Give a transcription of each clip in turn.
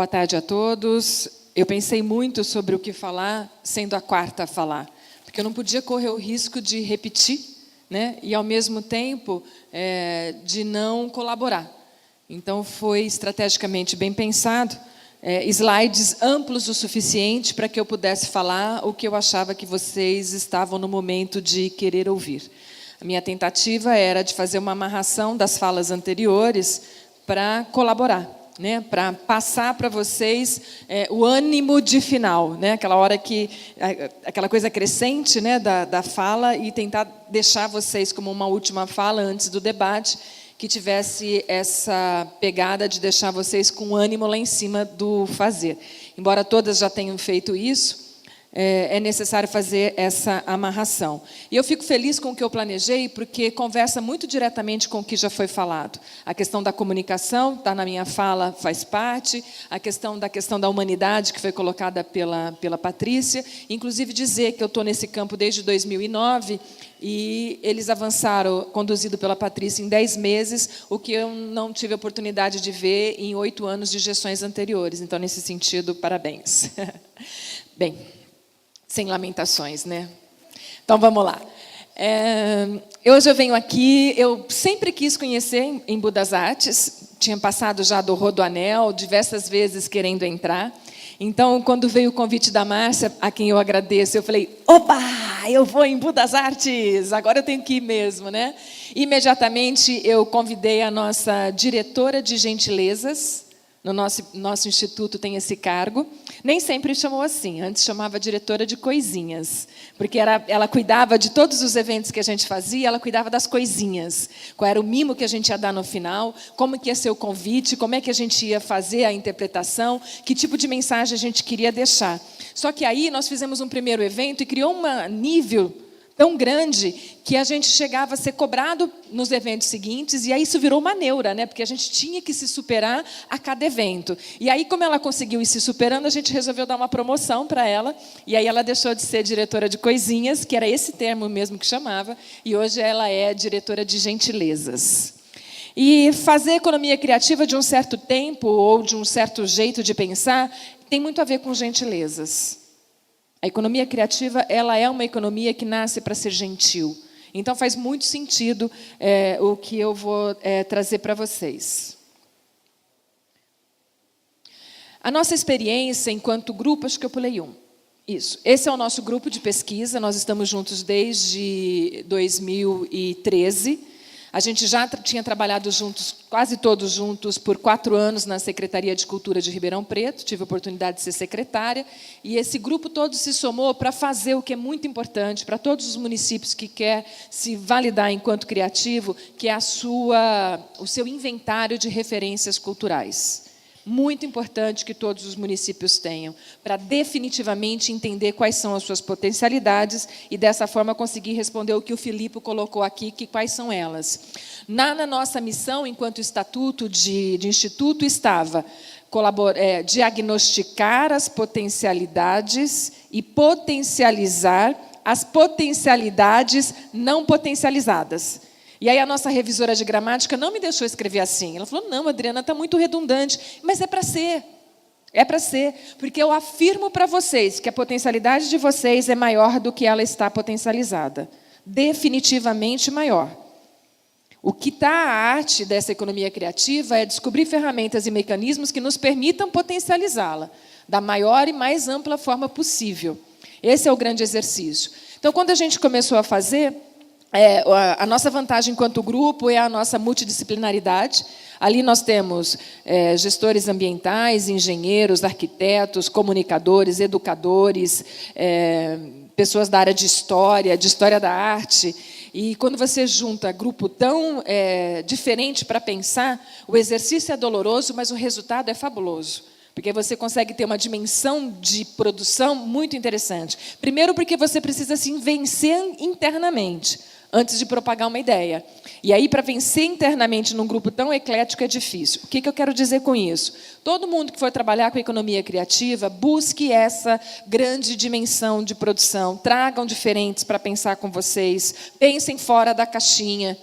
Boa tarde a todos. Eu pensei muito sobre o que falar, sendo a quarta a falar, porque eu não podia correr o risco de repetir, né? E, ao mesmo tempo, de não colaborar. Então, foi estrategicamente bem pensado, slides amplos o suficiente para que eu pudesse falar o que eu achava que vocês estavam no momento de querer ouvir. A minha tentativa era de fazer uma amarração das falas anteriores para colaborar, né, para passar para vocês o ânimo de final, né, aquela hora que aquela coisa crescente, né, da fala, e tentar deixar vocês como uma última fala antes do debate, que tivesse essa pegada de deixar vocês com ânimo lá em cima do fazer. Embora todas já tenham feito isso, é necessário fazer essa amarração. E eu fico feliz com o que eu planejei, porque conversa muito diretamente com o que já foi falado. A questão da comunicação, está na minha fala, faz parte. A questão da humanidade, que foi colocada pela Patrícia. Inclusive dizer que eu estou nesse campo desde 2009, e eles avançaram, conduzido pela Patrícia, em 10 meses, o que eu não tive a oportunidade de ver em 8 anos de gestões anteriores. Então, nesse sentido, parabéns. Bem, sem lamentações, né? Então, vamos lá. Hoje eu venho aqui, eu sempre quis conhecer Embu das Artes, tinha passado já do Rodoanel, diversas vezes querendo entrar. Então, quando veio o convite da Márcia, a quem eu agradeço, eu falei, opa, eu vou em Embu das Artes, agora eu tenho que ir mesmo, né? Imediatamente eu convidei a nossa diretora de gentilezas. No nosso instituto tem esse cargo. Nem sempre chamou assim, antes chamava diretora de coisinhas, porque ela cuidava de todos os eventos que a gente fazia, ela cuidava das coisinhas. Qual era o mimo que a gente ia dar no final, como que ia ser o convite, como é que a gente ia fazer a interpretação, que tipo de mensagem a gente queria deixar. Só que aí nós fizemos um primeiro evento e criou um nível tão grande que a gente chegava a ser cobrado nos eventos seguintes, e aí isso virou uma neura, né? Porque a gente tinha que se superar a cada evento. E aí, como ela conseguiu ir se superando, a gente resolveu dar uma promoção para ela, e aí ela deixou de ser diretora de coisinhas, que era esse termo mesmo que chamava, e hoje ela é diretora de gentilezas. E fazer economia criativa de um certo tempo, ou de um certo jeito de pensar, tem muito a ver com gentilezas. A economia criativa, ela é uma economia que nasce para ser gentil. Então, faz muito sentido o que eu vou trazer para vocês. A nossa experiência enquanto grupo, acho que eu pulei um. Isso. Esse é o nosso grupo de pesquisa, nós estamos juntos desde 2013. A gente já tinha trabalhado juntos, quase todos juntos, por 4 anos na Secretaria de Cultura de Ribeirão Preto. Tive a oportunidade de ser secretária. E esse grupo todo se somou para fazer o que é muito importante para todos os municípios que quer se validar enquanto criativo, que é o seu inventário de referências culturais. Muito importante que todos os municípios tenham, para definitivamente entender quais são as suas potencialidades e, dessa forma, conseguir responder o que o Filipe colocou aqui, que quais são elas. Na nossa missão, enquanto estatuto de instituto, estava diagnosticar as potencialidades e potencializar as potencialidades não potencializadas. E aí a nossa revisora de gramática não me deixou escrever assim. Ela falou, não, Adriana, está muito redundante. Mas é para ser. É para ser. Porque eu afirmo para vocês que a potencialidade de vocês é maior do que ela está potencializada. Definitivamente maior. O que está a arte dessa economia criativa é descobrir ferramentas e mecanismos que nos permitam potencializá-la da maior e mais ampla forma possível. Esse é o grande exercício. Então, quando a gente começou a fazer... a nossa vantagem enquanto grupo é a nossa multidisciplinaridade. Ali nós temos gestores ambientais, engenheiros, arquitetos, comunicadores, educadores, pessoas da área de história da arte. E quando você junta grupo tão diferente para pensar, o exercício é doloroso, mas o resultado é fabuloso. Porque você consegue ter uma dimensão de produção muito interessante. Primeiro, porque você precisa se vencer internamente, antes de propagar uma ideia. E aí, para vencer internamente num grupo tão eclético, é difícil. O que eu quero dizer com isso? Todo mundo que for trabalhar com economia criativa, busque essa grande dimensão de produção. Tragam diferentes para pensar com vocês. Pensem fora da caixinha.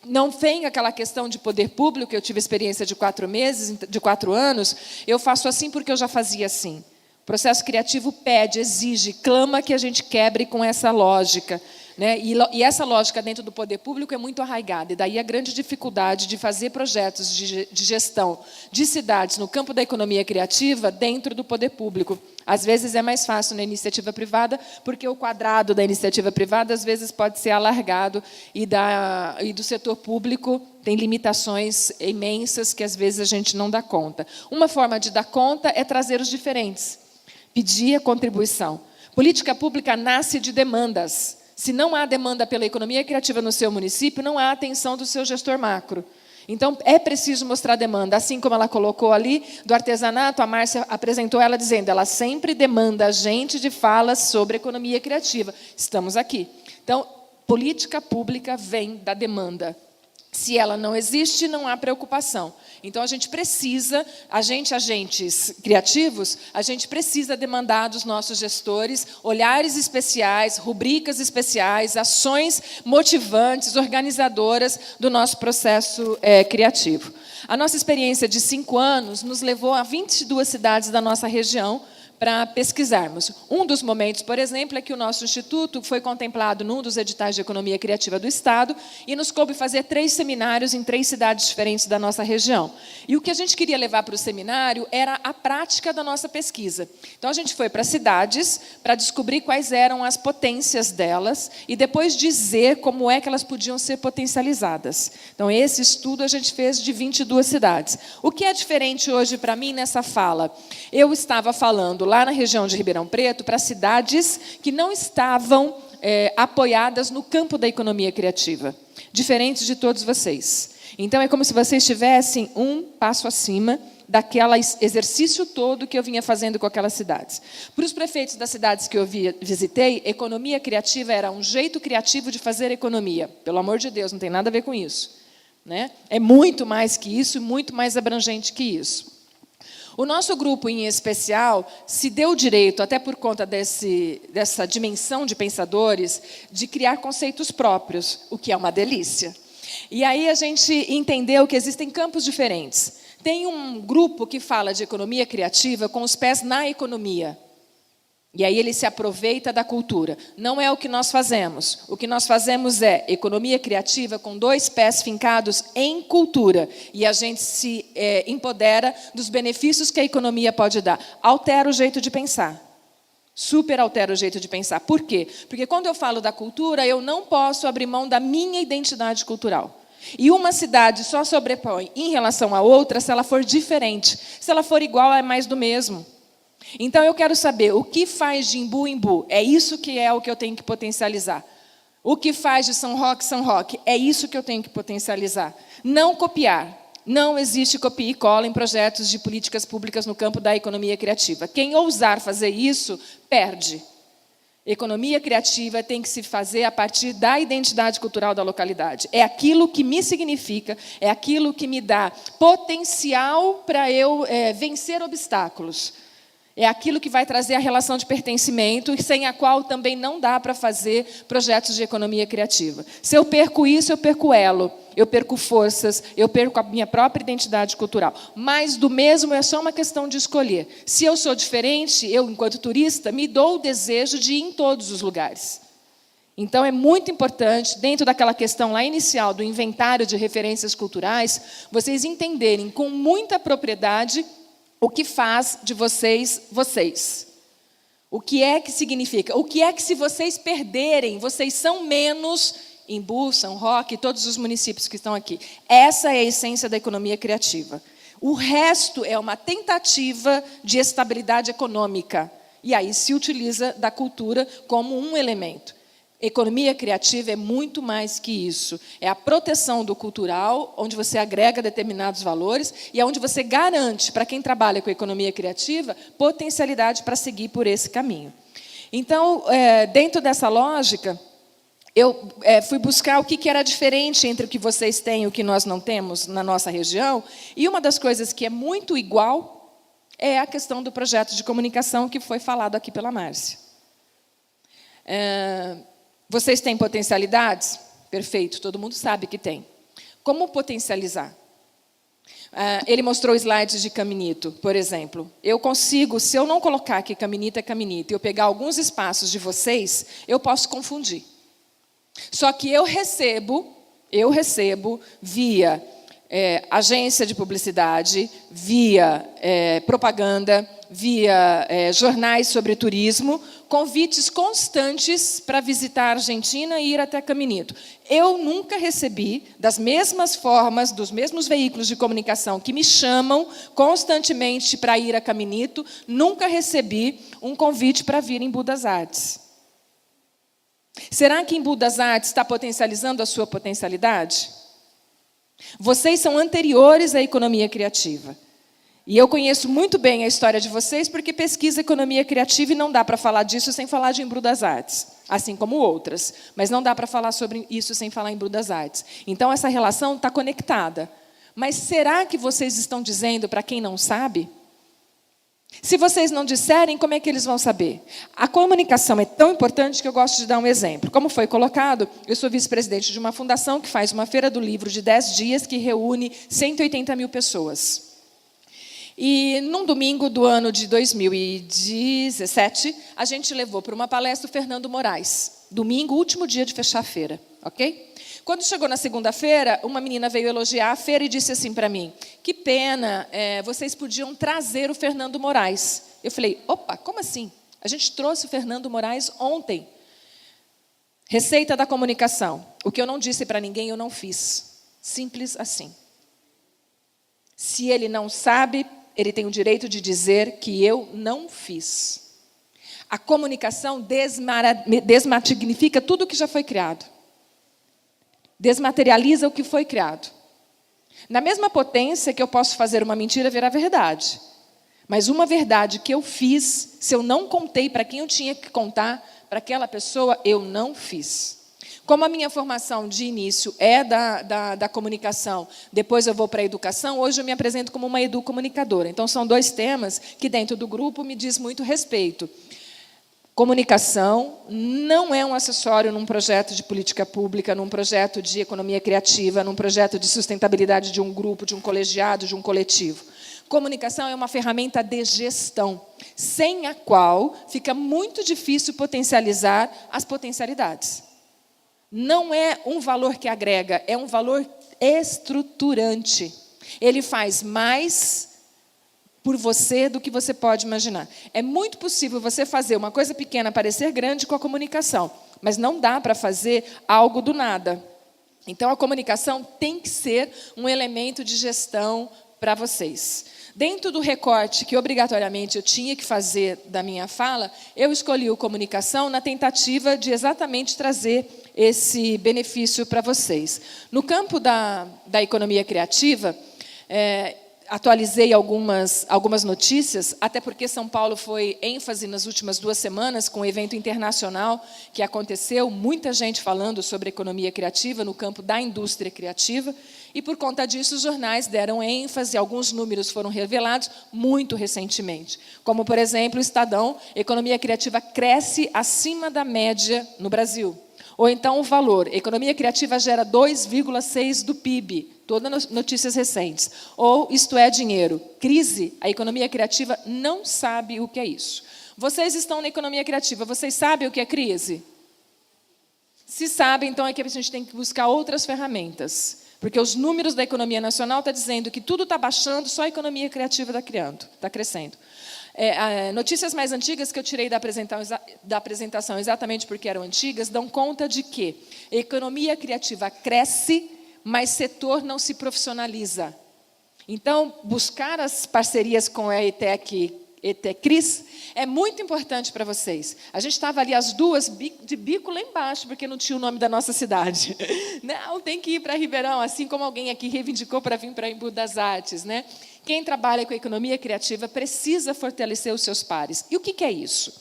Não vem aquela questão de poder público, eu tive experiência de 4 meses, de 4 anos, eu faço assim porque eu já fazia assim. O processo criativo pede, exige, clama que a gente quebre com essa lógica. Né? E essa lógica dentro do poder público é muito arraigada, e daí a grande dificuldade de fazer projetos de gestão de cidades no campo da economia criativa dentro do poder público. Às vezes é mais fácil na iniciativa privada, porque o quadrado da iniciativa privada às vezes pode ser alargado, e do setor público tem limitações imensas que às vezes a gente não dá conta. Uma forma de dar conta é trazer os diferentes, pedir a contribuição. Política pública nasce de demandas. Se não há demanda pela economia criativa no seu município, não há atenção do seu gestor macro. Então, é preciso mostrar demanda. Assim como ela colocou ali, do artesanato, a Márcia apresentou ela dizendo, ela sempre demanda a gente de falas sobre economia criativa. Estamos aqui. Então, política pública vem da demanda. Se ela não existe, não há preocupação. Então, a gente precisa, agentes criativos, a gente precisa demandar dos nossos gestores olhares especiais, rubricas especiais, ações motivantes, organizadoras do nosso processo criativo. A nossa experiência de 5 anos nos levou a 22 cidades da nossa região, para pesquisarmos. Um dos momentos, por exemplo, é que o nosso instituto foi contemplado num dos editais de economia criativa do Estado e nos coube fazer 3 seminários em 3 cidades diferentes da nossa região. E o que a gente queria levar para o seminário era a prática da nossa pesquisa. Então, a gente foi para cidades para descobrir quais eram as potências delas e depois dizer como é que elas podiam ser potencializadas. Então, esse estudo a gente fez de 22 cidades. O que é diferente hoje para mim nessa fala? Eu estava falando lá na região de Ribeirão Preto, para cidades que não estavam apoiadas no campo da economia criativa, diferente de todos vocês. Então, é como se vocês tivessem um passo acima daquele exercício todo que eu vinha fazendo com aquelas cidades. Para os prefeitos das cidades que eu visitei, economia criativa era um jeito criativo de fazer economia. Pelo amor de Deus, não tem nada a ver com isso. Né? É muito mais que isso, muito mais abrangente que isso. O nosso grupo, em especial, se deu o direito, até por conta dessa dimensão de pensadores, de criar conceitos próprios, o que é uma delícia. E aí a gente entendeu que existem campos diferentes. Tem um grupo que fala de economia criativa com os pés na economia. E aí ele se aproveita da cultura. Não é o que nós fazemos. O que nós fazemos é economia criativa com 2 pés fincados em cultura. E a gente se empodera dos benefícios que a economia pode dar. Altera o jeito de pensar. Super altera o jeito de pensar. Por quê? Porque quando eu falo da cultura, eu não posso abrir mão da minha identidade cultural. E uma cidade só sobrepõe em relação a outra se ela for diferente. Se ela for igual, é mais do mesmo. Então, eu quero saber o que faz de Imbu, Imbu. É isso que é o que eu tenho que potencializar. O que faz de São Roque, é isso que eu tenho que potencializar. Não copiar. Não existe copia e cola em projetos de políticas públicas no campo da economia criativa. Quem ousar fazer isso, perde. Economia criativa tem que se fazer a partir da identidade cultural da localidade. É aquilo que me significa, é aquilo que me dá potencial para eu vencer obstáculos. É aquilo que vai trazer a relação de pertencimento, sem a qual também não dá para fazer projetos de economia criativa. Se eu perco isso, eu perco elo, eu perco forças, eu perco a minha própria identidade cultural. Mas do mesmo é só uma questão de escolher. Se eu sou diferente, eu, enquanto turista, me dou o desejo de ir em todos os lugares. Então, é muito importante, dentro daquela questão lá inicial do inventário de referências culturais, vocês entenderem com muita propriedade o que faz de vocês, vocês. O que é que significa? O que é que, se vocês perderem, vocês são menos Imbu, São Roque, todos os municípios que estão aqui. Essa é a essência da economia criativa. O resto é uma tentativa de estabilidade econômica. E aí se utiliza da cultura como um elemento. Economia criativa é muito mais que isso. É a proteção do cultural, onde você agrega determinados valores e é onde você garante, para quem trabalha com economia criativa, potencialidade para seguir por esse caminho. Então, dentro dessa lógica, eu fui buscar o que era diferente entre o que vocês têm e o que nós não temos na nossa região, e uma das coisas que é muito igual é a questão do projeto de comunicação que foi falado aqui pela Márcia. Vocês têm potencialidades? Perfeito, todo mundo sabe que tem. Como potencializar? Ele mostrou slides de Caminito, por exemplo. Eu consigo, se eu não colocar que Caminito é Caminito, e eu pegar alguns espaços de vocês, eu posso confundir. Só que eu recebo via agência de publicidade, via propaganda, via jornais sobre turismo, convites constantes para visitar a Argentina e ir até Caminito. Eu nunca recebi, das mesmas formas, dos mesmos veículos de comunicação que me chamam constantemente para ir a Caminito, nunca recebi um convite para vir em Budas Artes. Será que em Budas Artes está potencializando a sua potencialidade? Vocês são anteriores à economia criativa. E eu conheço muito bem a história de vocês porque pesquiso economia criativa e não dá para falar disso sem falar de Embu das Artes, assim como outras. Mas não dá para falar sobre isso sem falar em Embu das Artes. Então, essa relação está conectada. Mas será que vocês estão dizendo para quem não sabe? Se vocês não disserem, como é que eles vão saber? A comunicação é tão importante que eu gosto de dar um exemplo. Como foi colocado, eu sou vice-presidente de uma fundação que faz uma feira do livro de 10 dias que reúne 180 mil pessoas. E, num domingo do ano de 2017, a gente levou para uma palestra o Fernando Moraes. Domingo, último dia de fechar a feira, ok? Quando chegou na segunda-feira, uma menina veio elogiar a feira e disse assim para mim, que pena, vocês podiam trazer o Fernando Moraes. Eu falei, opa, como assim? A gente trouxe o Fernando Moraes ontem. Receita da comunicação. O que eu não disse para ninguém, eu não fiz. Simples assim. Se ele não sabe, ele tem o direito de dizer que eu não fiz. A comunicação desmagnifica tudo o que já foi criado. Desmaterializa o que foi criado. Na mesma potência que eu posso fazer uma mentira virar verdade. Mas uma verdade que eu fiz, se eu não contei para quem eu tinha que contar, para aquela pessoa, eu não fiz. Como a minha formação de início é da comunicação, depois eu vou para a educação, hoje eu me apresento como uma educomunicadora. Então, são 2 temas que dentro do grupo me diz muito respeito. Comunicação não é um acessório num projeto de política pública, num projeto de economia criativa, num projeto de sustentabilidade de um grupo, de um colegiado, de um coletivo. Comunicação é uma ferramenta de gestão, sem a qual fica muito difícil potencializar as potencialidades. Não é um valor que agrega, é um valor estruturante. Ele faz mais por você do que você pode imaginar. É muito possível você fazer uma coisa pequena parecer grande com a comunicação, mas não dá para fazer algo do nada. Então, a comunicação tem que ser um elemento de gestão para vocês. Dentro do recorte que, obrigatoriamente, eu tinha que fazer da minha fala, eu escolhi o comunicação na tentativa de exatamente trazer esse benefício para vocês. No campo da economia criativa, atualizei algumas notícias, até porque São Paulo foi ênfase nas últimas 2 semanas com um evento internacional que aconteceu, muita gente falando sobre economia criativa no campo da indústria criativa, e por conta disso os jornais deram ênfase, alguns números foram revelados muito recentemente. Como, por exemplo, o Estadão, economia criativa cresce acima da média no Brasil. Ou então o valor, economia criativa gera 2,6% do PIB, todas notícias recentes. Ou isto é dinheiro. Crise, a economia criativa não sabe o que é isso. Vocês estão na economia criativa, vocês sabem o que é crise? Se sabem, então é que a gente tem que buscar outras ferramentas. Porque os números da economia nacional estão dizendo que tudo está baixando, só a economia criativa está crescendo. Notícias mais antigas que eu tirei da apresentação, exatamente porque eram antigas, dão conta de que a economia criativa cresce, mas setor não se profissionaliza. Então, buscar as parcerias com a ETECRIS é muito importante para vocês. A gente estava ali as duas de bico lá embaixo, porque não tinha o nome da nossa cidade. Não, tem que ir para Ribeirão, assim como alguém aqui reivindicou para vir para Embu das Artes, né? Quem trabalha com a economia criativa precisa fortalecer os seus pares. E o que é isso?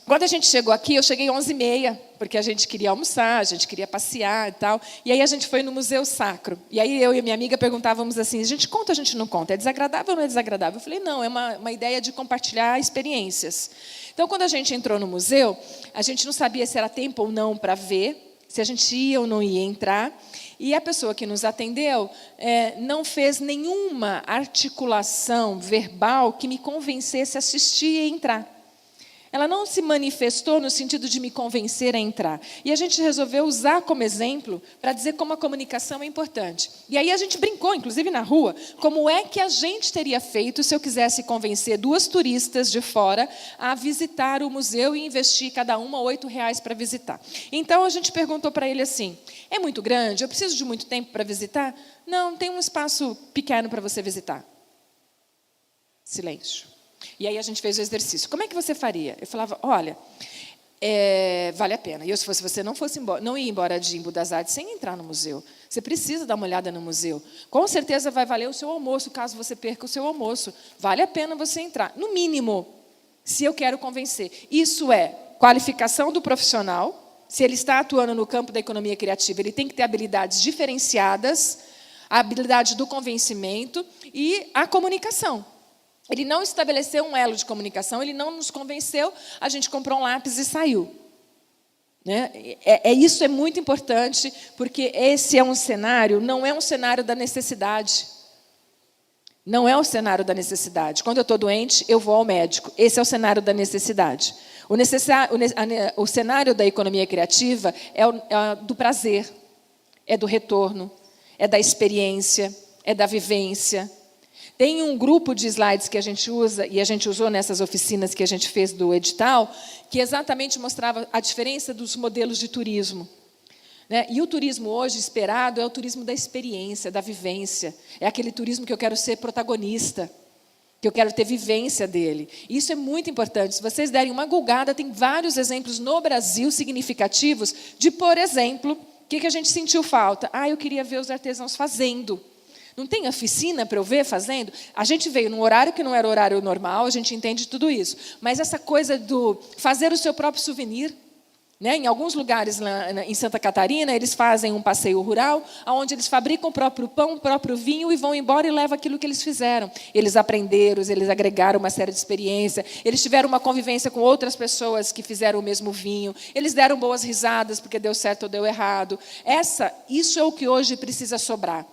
Quando a gente chegou aqui, eu cheguei 11h30, porque a gente queria almoçar, a gente queria passear e tal. E aí a gente foi no Museu Sacro. E aí eu e a minha amiga perguntávamos assim, a gente conta ou a gente não conta? É desagradável ou não é desagradável? Eu falei, não, é uma ideia de compartilhar experiências. Então, quando a gente entrou no museu, a gente não sabia se era tempo ou não para ver, se a gente ia ou não ia entrar. E a pessoa que nos atendeu não fez nenhuma articulação verbal que me convencesse a assistir e entrar. Ela não se manifestou no sentido de me convencer a entrar. E a gente resolveu usar como exemplo para dizer como a comunicação é importante. E aí a gente brincou, inclusive na rua, como é que a gente teria feito se eu quisesse convencer 2 turistas de fora a visitar o museu e investir cada uma R$8 para visitar. Então a gente perguntou para ele assim: é muito grande? Eu preciso de muito tempo para visitar? Não, tem um espaço pequeno para você visitar. Silêncio. E aí a gente fez o exercício. Como é que você faria? Eu falava, olha, vale a pena. E eu, se fosse você, não ia embora de Embu das Artes sem entrar no museu. Você precisa dar uma olhada no museu. Com certeza vai valer o seu almoço, caso você perca o seu almoço. Vale a pena você entrar. No mínimo, se eu quero convencer. Isso é qualificação do profissional. Se ele está atuando no campo da economia criativa, ele tem que ter habilidades diferenciadas, a habilidade do convencimento e a comunicação. Ele não estabeleceu um elo de comunicação, ele não nos convenceu, a gente comprou um lápis e saiu. Né? Isso é muito importante, porque esse é um cenário, não é um cenário da necessidade. Não é o cenário da necessidade. Quando eu estou doente, eu vou ao médico. Esse é o cenário da necessidade. O cenário da economia criativa é do prazer, é do retorno, é da experiência, é da vivência. Tem um grupo de slides que a gente usa, e a gente usou nessas oficinas que a gente fez do edital, que exatamente mostrava a diferença dos modelos de turismo. Né? E o turismo hoje esperado é o turismo da experiência, da vivência. É aquele turismo que eu quero ser protagonista, que eu quero ter vivência dele. Isso é muito importante. Se vocês derem uma googada, tem vários exemplos no Brasil significativos de, por exemplo, o que a gente sentiu falta? Eu queria ver os artesãos fazendo. Não tem oficina para eu ver fazendo? A gente veio num horário que não era horário normal, a gente entende tudo isso. Mas essa coisa do fazer o seu próprio souvenir. Né? Em alguns lugares lá em Santa Catarina, eles fazem um passeio rural, onde eles fabricam o próprio pão, o próprio vinho e vão embora e levam aquilo que eles fizeram. Eles aprenderam, eles agregaram uma série de experiência, eles tiveram uma convivência com outras pessoas que fizeram o mesmo vinho, eles deram boas risadas porque deu certo ou deu errado. Isso é o que hoje precisa sobrar.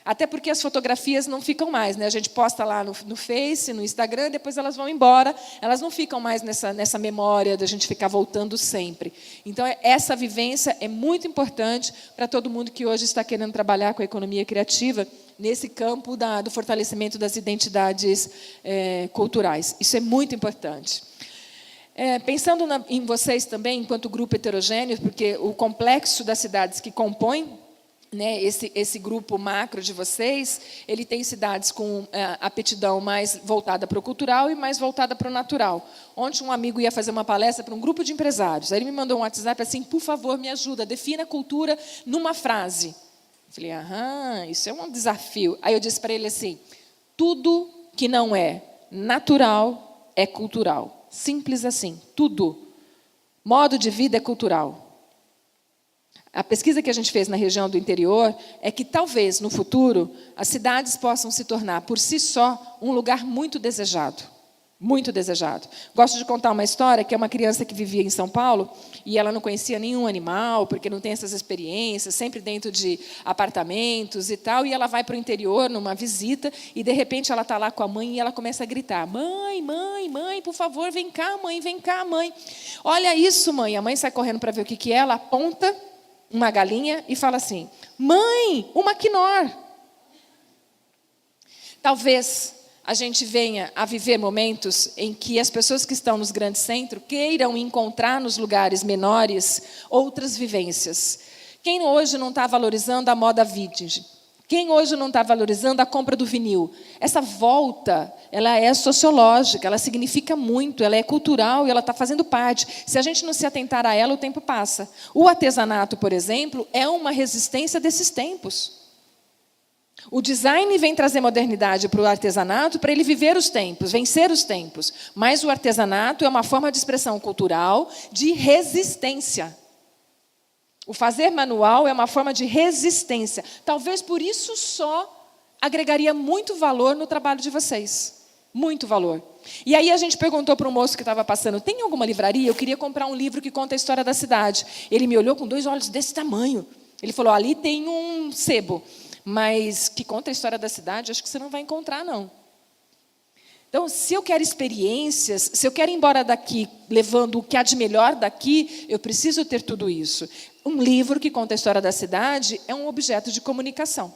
Até porque as fotografias não ficam mais, né? A gente posta lá no Face, no Instagram, depois elas vão embora, elas não ficam mais nessa memória da gente ficar voltando sempre. Então, essa vivência é muito importante para todo mundo que hoje está querendo trabalhar com a economia criativa, nesse campo do fortalecimento das identidades culturais. Isso é muito importante. Pensando em vocês também, enquanto grupo heterogêneo, porque o complexo das cidades que compõem, né, esse grupo macro de vocês, ele tem cidades com aptidão mais voltada para o cultural e mais voltada para o natural. Ontem um amigo ia fazer uma palestra para um grupo de empresários. Aí ele me mandou um WhatsApp assim, por favor, me ajuda, defina a cultura numa frase. Eu falei, isso é um desafio. Aí eu disse para ele assim, tudo que não é natural é cultural. Simples assim, tudo. Modo de vida é cultural. A pesquisa que a gente fez na região do interior é que, talvez, no futuro, as cidades possam se tornar, por si só, um lugar muito desejado. Muito desejado. Gosto de contar uma história, que é uma criança que vivia em São Paulo, e ela não conhecia nenhum animal, porque não tem essas experiências, sempre dentro de apartamentos e tal, e ela vai para o interior, numa visita, e, de repente, ela está lá com a mãe, e ela começa a gritar, mãe, mãe, mãe, por favor, vem cá, mãe. Olha isso, mãe. A mãe sai correndo para ver o que é, ela aponta uma galinha e fala assim, mãe, uma quinor. Talvez a gente venha a viver momentos em que as pessoas que estão nos grandes centros queiram encontrar nos lugares menores outras vivências. Quem hoje não está valorizando a moda vintage? Quem hoje não está valorizando a compra do vinil? Essa volta, ela é sociológica, ela significa muito, ela é cultural e ela está fazendo parte. Se a gente não se atentar a ela, o tempo passa. O artesanato, por exemplo, é uma resistência desses tempos. O design vem trazer modernidade para o artesanato para ele viver os tempos, vencer os tempos. Mas o artesanato é uma forma de expressão cultural de resistência. O fazer manual é uma forma de resistência. Talvez por isso só agregaria muito valor no trabalho de vocês. Muito valor. E aí a gente perguntou para um moço que estava passando, tem alguma livraria? Eu queria comprar um livro que conta a história da cidade. Ele me olhou com 2 olhos desse tamanho. Ele falou, ali tem um sebo, mas que conta a história da cidade, acho que você não vai encontrar, não. Então, se eu quero experiências, se eu quero ir embora daqui levando o que há de melhor daqui, eu preciso ter tudo isso. Um livro que conta a história da cidade é um objeto de comunicação.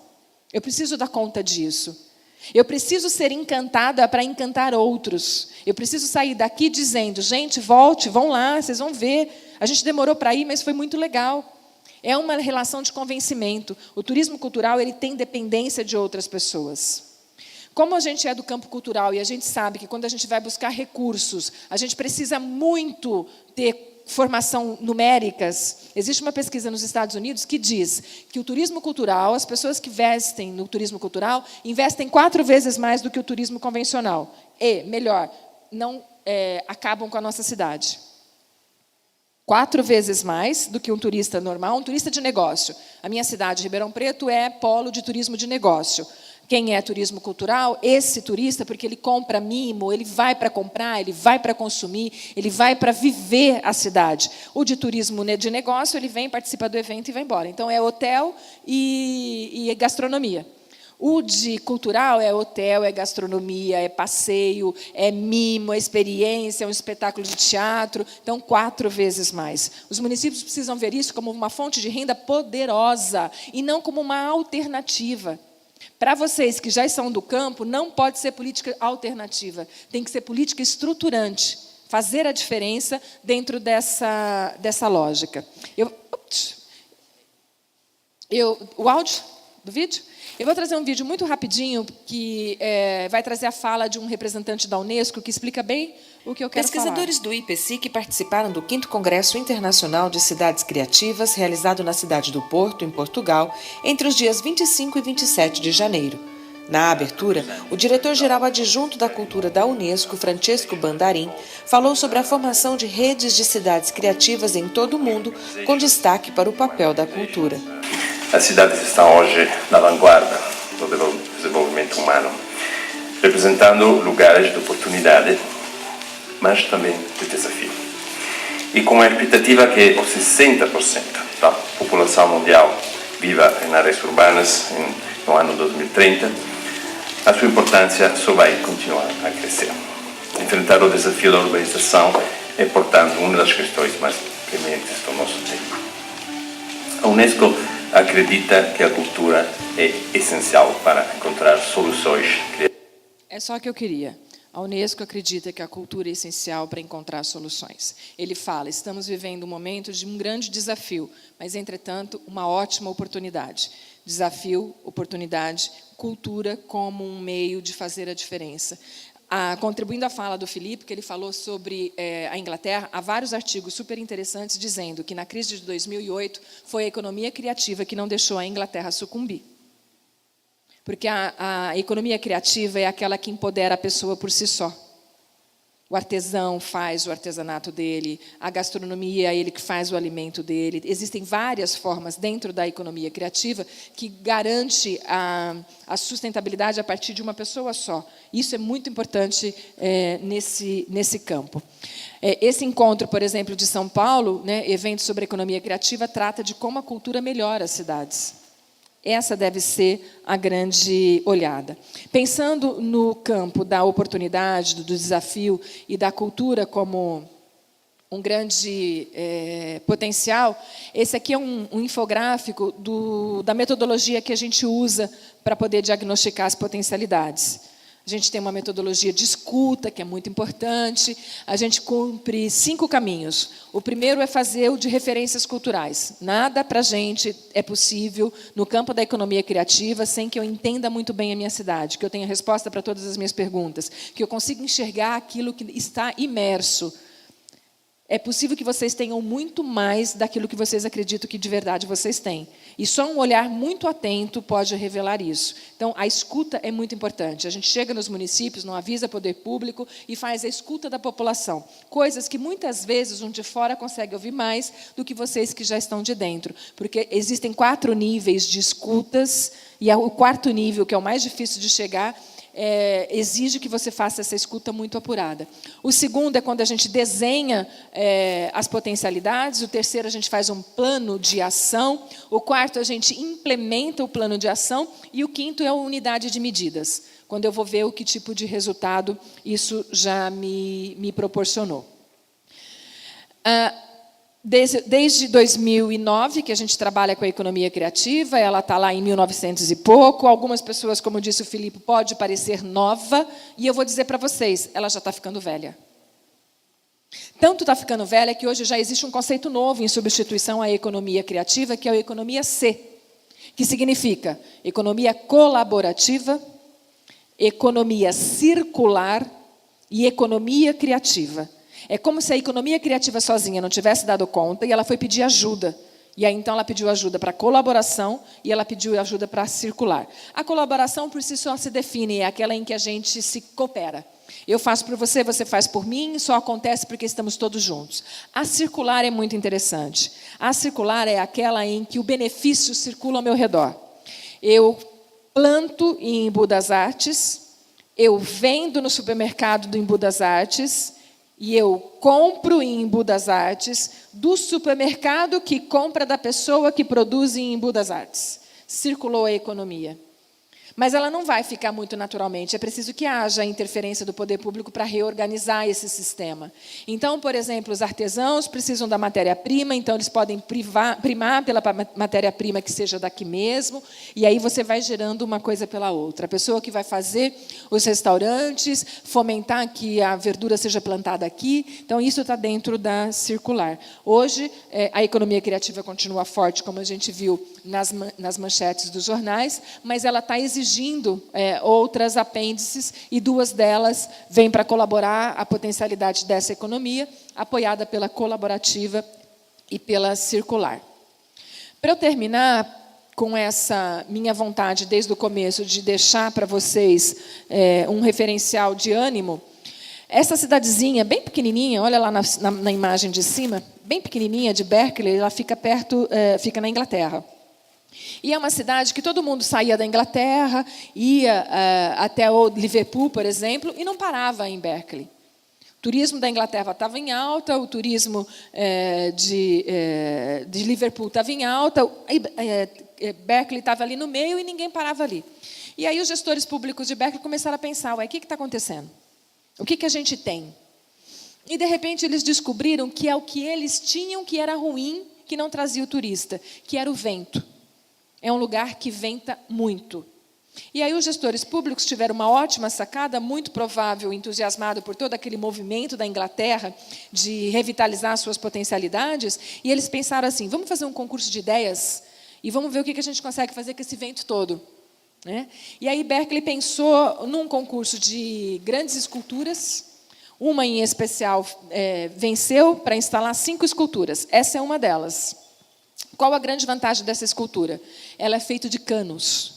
Eu preciso dar conta disso. Eu preciso ser encantada para encantar outros. Eu preciso sair daqui dizendo, gente, volte, vão lá, vocês vão ver. A gente demorou para ir, mas foi muito legal. É uma relação de convencimento. O turismo cultural ele tem dependência de outras pessoas. Como a gente é do campo cultural e a gente sabe que quando a gente vai buscar recursos, a gente precisa muito ter formação numéricas. Existe uma pesquisa nos Estados Unidos que diz que o turismo cultural, as pessoas que investem no turismo cultural, investem 4 vezes mais do que o turismo convencional. E, melhor, não acabam com a nossa cidade. 4 vezes mais do que um turista normal, um turista de negócio. A minha cidade, Ribeirão Preto, é polo de turismo de negócio. Quem é turismo cultural, esse turista, porque ele compra mimo, ele vai para comprar, ele vai para consumir, ele vai para viver a cidade. O de turismo de negócio, ele vem, participa do evento e vai embora. Então, é hotel e gastronomia. O de cultural é hotel, é gastronomia, é passeio, é mimo, é experiência, é um espetáculo de teatro. Então, 4 vezes mais. Os municípios precisam ver isso como uma fonte de renda poderosa e não como uma alternativa. Para vocês que já são do campo, não pode ser política alternativa. Tem que ser política estruturante. Fazer a diferença dentro dessa lógica. O áudio do vídeo? Eu vou trazer um vídeo muito rapidinho que vai trazer a fala de um representante da Unesco que explica bem o que eu quero falar. Pesquisadores do IPSI participaram do 5º Congresso Internacional de Cidades Criativas, realizado na cidade do Porto, em Portugal, entre os dias 25 e 27 de janeiro. Na abertura, o diretor-geral adjunto da Cultura da Unesco, Francesco Bandarin, falou sobre a formação de redes de cidades criativas em todo o mundo, com destaque para o papel da cultura. As cidades estão hoje na vanguarda do desenvolvimento humano, representando lugares de oportunidade, mas também de desafio. E com a expectativa que os 60% da população mundial viva em áreas urbanas no ano 2030, a sua importância só vai continuar a crescer. Enfrentar o desafio da urbanização é, portanto, uma das questões mais prementes do nosso tempo. A Unesco acredita que a cultura é essencial para encontrar soluções criativas. É só o que eu queria. A Unesco acredita que a cultura é essencial para encontrar soluções. Ele fala, estamos vivendo um momento de um grande desafio, mas, entretanto, uma ótima oportunidade. Desafio, oportunidade, cultura como um meio de fazer a diferença. Contribuindo à fala do Felipe, que ele falou sobre a Inglaterra, há vários artigos super interessantes dizendo que na crise de 2008 foi a economia criativa que não deixou a Inglaterra sucumbir. Porque a economia criativa é aquela que empodera a pessoa por si só. O artesão faz o artesanato dele, a gastronomia é ele que faz o alimento dele. Existem várias formas dentro da economia criativa que garante a sustentabilidade a partir de uma pessoa só. Isso é muito importante nesse campo. Esse encontro, por exemplo, de São Paulo, evento sobre economia criativa, trata de como a cultura melhora as cidades. Essa deve ser a grande olhada. Pensando no campo da oportunidade, do desafio e da cultura como um grande potencial, esse aqui é um infográfico da metodologia que a gente usa para poder diagnosticar as potencialidades. A gente tem uma metodologia de escuta, que é muito importante. A gente cumpre 5 caminhos. O primeiro é fazer o de referências culturais. Nada para a gente é possível no campo da economia criativa sem que eu entenda muito bem a minha cidade, que eu tenha resposta para todas as minhas perguntas, que eu consiga enxergar aquilo que está imerso. É possível que vocês tenham muito mais daquilo que vocês acreditam que de verdade vocês têm. E só um olhar muito atento pode revelar isso. Então, a escuta é muito importante. A gente chega nos municípios, não avisa poder público e faz a escuta da população. Coisas que muitas vezes um de fora consegue ouvir mais do que vocês que já estão de dentro. Porque existem 4 níveis de escutas e o 4º nível, que é o mais difícil de chegar, exige que você faça essa escuta muito apurada. O segundo é quando a gente desenha as potencialidades. O terceiro, a gente faz um plano de ação. O quarto, a gente implementa o plano de ação. E o quinto é a unidade de medidas, quando eu vou ver o que tipo de resultado isso já me proporcionou. Desde 2009 que a gente trabalha com a economia criativa, ela está lá em 1900 e pouco. Algumas pessoas, como disse o Filipe, pode parecer nova, e eu vou dizer para vocês, ela já está ficando velha. Tanto está ficando velha que hoje já existe um conceito novo em substituição à economia criativa, que é a economia C, que significa economia colaborativa, economia circular e economia criativa. É como se a economia criativa sozinha não tivesse dado conta e ela foi pedir ajuda. E aí, então, ela pediu ajuda para colaboração e ela pediu ajuda para circular. A colaboração, por si só, se define, é aquela em que a gente se coopera. Eu faço por você, você faz por mim, só acontece porque estamos todos juntos. A circular é muito interessante. A circular é aquela em que o benefício circula ao meu redor. Eu planto em Embu das Artes, eu vendo no supermercado do Embu das Artes, e eu compro em Embu das Artes do supermercado que compra da pessoa que produz em Embu das Artes. Circulou a economia. Mas ela não vai ficar muito naturalmente. É preciso que haja a interferência do poder público para reorganizar esse sistema. Então, por exemplo, os artesãos precisam da matéria-prima, então eles podem primar pela matéria-prima que seja daqui mesmo, e aí você vai gerando uma coisa pela outra. A pessoa que vai fazer os restaurantes, fomentar que a verdura seja plantada aqui, então isso está dentro da circular. Hoje, a economia criativa continua forte, como a gente viu nas manchetes dos jornais, mas ela está exigindo outras apêndices, e duas delas vêm para colaborar a potencialidade dessa economia, apoiada pela colaborativa e pela circular. Para eu terminar com essa minha vontade, desde o começo, de deixar para vocês um referencial de ânimo, essa cidadezinha, bem pequenininha, olha lá na imagem de cima, bem pequenininha, de Berkeley, ela fica fica na Inglaterra. E é uma cidade que todo mundo saía da Inglaterra, ia até o Liverpool, por exemplo, e não parava em Berkeley. O turismo da Inglaterra estava em alta, o turismo de Liverpool estava em alta, Berkeley estava ali no meio e ninguém parava ali. E aí os gestores públicos de Berkeley começaram a pensar, o que está acontecendo? O que a gente tem? E, de repente, eles descobriram que é o que eles tinham que era ruim, que não trazia o turista, que era o vento. É um lugar que venta muito. E aí os gestores públicos tiveram uma ótima sacada, muito provável, entusiasmado por todo aquele movimento da Inglaterra de revitalizar suas potencialidades, e eles pensaram assim, vamos fazer um concurso de ideias e vamos ver o que a gente consegue fazer com esse vento todo. Né? E aí Berkeley pensou num concurso de grandes esculturas, uma em especial venceu para instalar 5 esculturas, essa é uma delas. Qual a grande vantagem dessa escultura? Ela é feita de canos.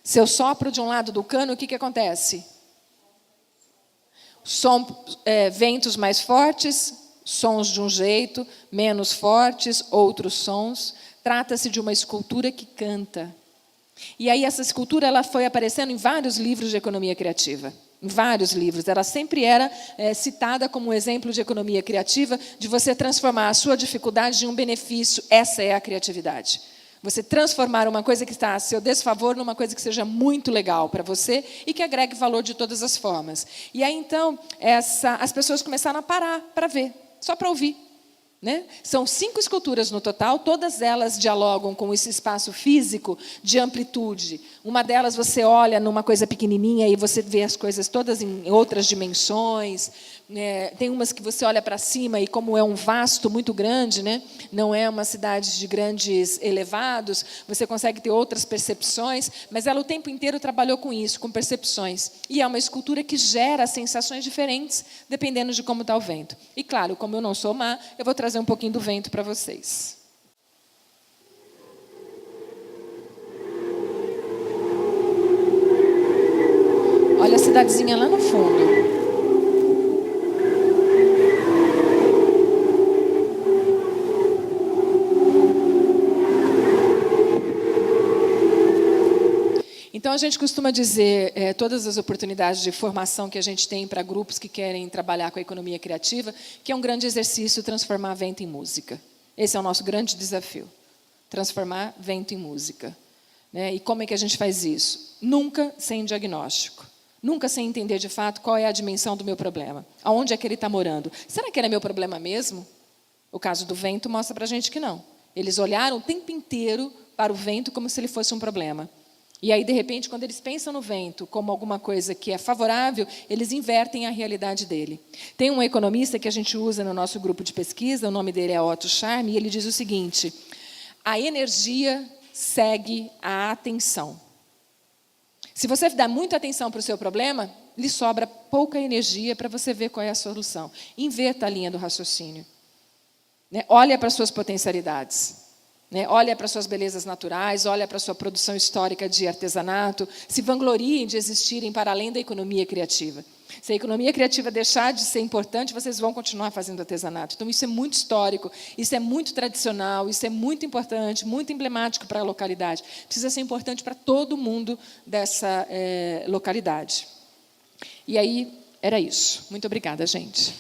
Se eu sopro de um lado do cano, o que acontece? Ventos mais fortes, sons de um jeito, menos fortes, outros sons. Trata-se de uma escultura que canta. E aí essa escultura ela foi aparecendo em vários livros de economia criativa. Em vários livros. Ela sempre era citada como um exemplo de economia criativa, de você transformar a sua dificuldade em um benefício. Essa é a criatividade. Você transformar uma coisa que está a seu desfavor numa coisa que seja muito legal para você e que agregue valor de todas as formas. E aí, então, as pessoas começaram a parar para ver, só para ouvir. Né? São 5 esculturas no total, todas elas dialogam com esse espaço físico de amplitude. Uma delas você olha numa coisa pequenininha e você vê as coisas todas em outras dimensões. Tem umas que você olha para cima e como é um vasto muito grande, né? Não é uma cidade de grandes elevados, você consegue ter outras percepções, mas ela o tempo inteiro trabalhou com isso, com percepções. E é uma escultura que gera sensações diferentes, dependendo de como está o vento. E claro, como eu não sou má, eu vou trazer um pouquinho do vento para vocês. Olha a cidadezinha lá no fundo. Então, a gente costuma dizer, todas as oportunidades de formação que a gente tem para grupos que querem trabalhar com a economia criativa, que é um grande exercício transformar vento em música. Esse é o nosso grande desafio, transformar vento em música. Né? E como é que a gente faz isso? Nunca sem diagnóstico. Nunca sem entender, de fato, qual é a dimensão do meu problema. Aonde é que ele está morando? Será que era meu problema mesmo? O caso do vento mostra para a gente que não. Eles olharam o tempo inteiro para o vento como se ele fosse um problema. E aí, de repente, quando eles pensam no vento como alguma coisa que é favorável, eles invertem a realidade dele. Tem um economista que a gente usa no nosso grupo de pesquisa, o nome dele é Otto Scharm, e ele diz o seguinte: a energia segue a atenção. Se você dá muita atenção para o seu problema, lhe sobra pouca energia para você ver qual é a solução. Inverta a linha do raciocínio. Né? Olha para as suas potencialidades. Né? Olha para as suas belezas naturais, olha para a sua produção histórica de artesanato. Se vangloriem de existirem para além da economia criativa. Se a economia criativa deixar de ser importante, vocês vão continuar fazendo artesanato. Então, isso é muito histórico, isso é muito tradicional, isso é muito importante, muito emblemático para a localidade. Precisa ser importante para todo mundo dessa localidade. E aí, era isso. Muito obrigada, gente.